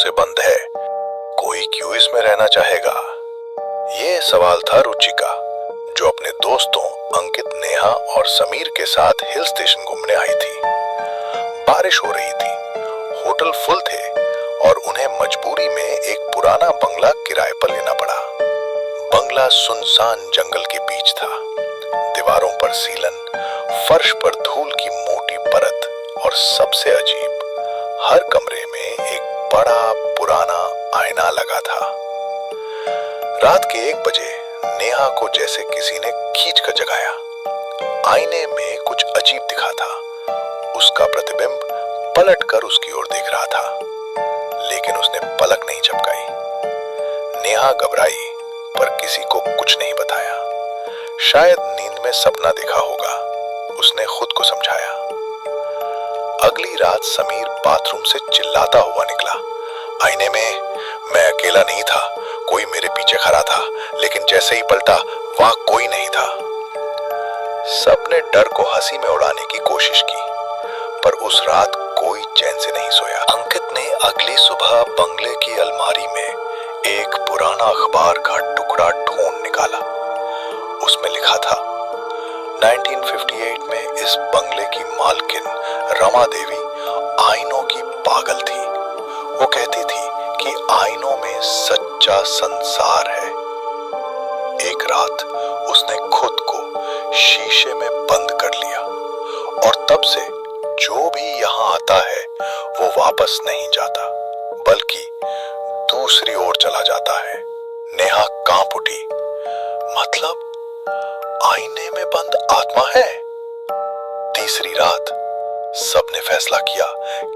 से बंद है, कोई क्यों इसमें रहना चाहेगा? ये सवाल था रुचि का, जो अपने दोस्तों अंकित, नेहा और समीर के साथ हिल स्टेशन घूमने आई थी। बारिश हो रही थी, होटल फुल थे और उन्हें मजबूरी में एक पुराना बंगला किराए पर लेना पड़ा। बंगला सुनसान जंगल के बीच था। दीवारों पर सीलन, फर्श पर धूल की मोटी परत और सबसे अजीब, हर कमरे में एक बड़ा पुराना आईना लगा था। रात के 1 बजे नेहा को जैसे किसी ने खींच कर जगाया। आईने में कुछ अजीब दिखा था। उसका प्रतिबिंब पलटकर उसकी ओर देख रहा था, लेकिन उसने पलक नहीं झपकाई। नेहा घबराई, पर किसी को कुछ नहीं बताया। शायद नींद में सपना देखा होगा, उसने खुद को समझाया। अगली रात समीर बाथरूम से चिल्लाता हुआ निकला, आईने में मैं अकेला नहीं था, कोई मेरे पीछे खड़ा था, लेकिन जैसे ही पलटा वहां कोई नहीं था। सबने डर को हंसी में उड़ाने की कोशिश की, पर उस रात कोई चैन से नहीं सोया। अंकित ने अगली सुबह बंगले की अलमारी में एक पुराना अखबार का टुकड़ा ढूंढ निकाला। उसमें लिखा था, 1958 में इस बंगले की मालकिन रमा देवी आईनों की पागल थी। वो कहती थी कि आईनों में सच्चा संसार है। एक रात उसने खुद को शीशे में बंद कर लिया और तब से जो भी यहाँ आता है वो वापस नहीं जाता, बल्कि दूसरी ओर चला जाता है। नेहा कांप उठी, मतलब आईने में बंद आत्मा है? तीसरी रात सबने फैसला किया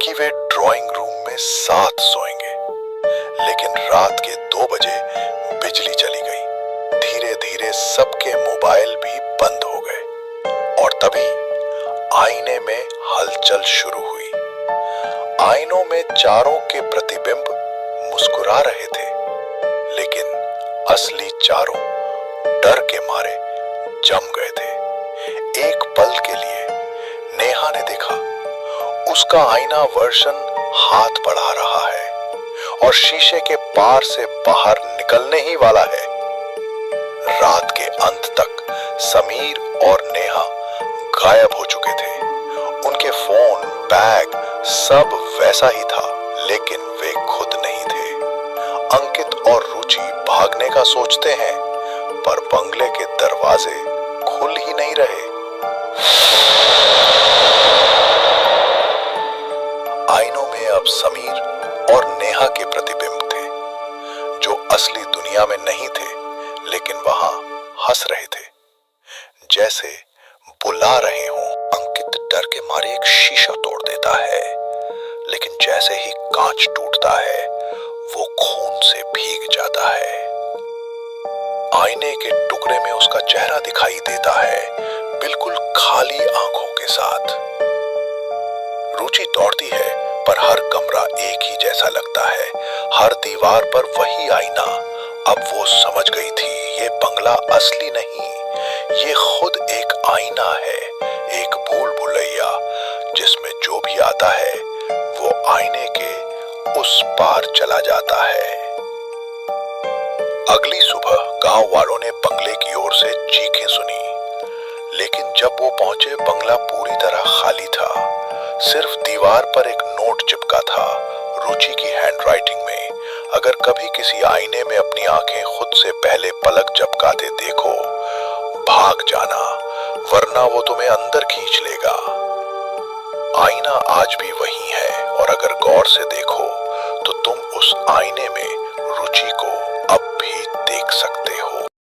कि वे ड्राइंग रूम में साथ सोएंगे, लेकिन रात के 2 बजे बिजली चली गई। धीरे धीरे सबके मोबाइल भी बंद हो गए और तभी आईने में हलचल शुरू हुई। आईनों में चारों के प्रतिबिंब मुस्कुरा रहे थे, लेकिन असली चारों डर के मारे जम गए थे। एक पल के लिए नेहा ने देखा, उसका आईना वर्जन हाथ बढ़ा रहा है और शीशे के पार से बाहर निकलने ही वाला है। रात के अंत तक समीर और नेहा गायब हो चुके थे। उनके फोन, बैग सब वैसा ही था, लेकिन वे खुद नहीं थे। अंकित और रुचि भागने का सोचते हैं, पर बंगले के दरवाजे खुल ही नहीं रहे। आईनों में अब समीर और नेहा के प्रतिबिंब थे, जो असली दुनिया में नहीं थे, लेकिन वहां हंस रहे थे, जैसे बुला रहे हों। अंकित डर के मारे एक शीशा तोड़ देता है, लेकिन जैसे ही कांच टूटता है वो खून से भीग जाता है। आईने के टुकड़े में उसका चेहरा दिखाई देता है, बिल्कुल खाली आंखों के साथ। रुचि दौड़ती है, पर हर कमरा एक ही जैसा लगता है, हर दीवार पर वही आईना। अब वो समझ गई थी, ये बंगला असली नहीं, ये खुद एक आईना है, एक भूल भुलैया, जिसमें जो भी आता है वो आईने के उस पार चला जाता है। अगली सुबह गांव वालों ने बंगले की ओर से चीखें सुनी, लेकिन जब वो पहुंचे बंगला पूरी तरह खाली था। सिर्फ दीवार पर एक नोट चिपका था, रुचि की हैंडराइटिंग में, अगर कभी किसी आईने में अपनी आंखें खुद से पहले पलक झपकाते देखो, भाग जाना, वरना वो तुम्हें अंदर खींच लेगा। आईना आज भी वही है, और अगर गौर से देखो तो तुम उस आईने में रुचि को अब भी देख सकते हो।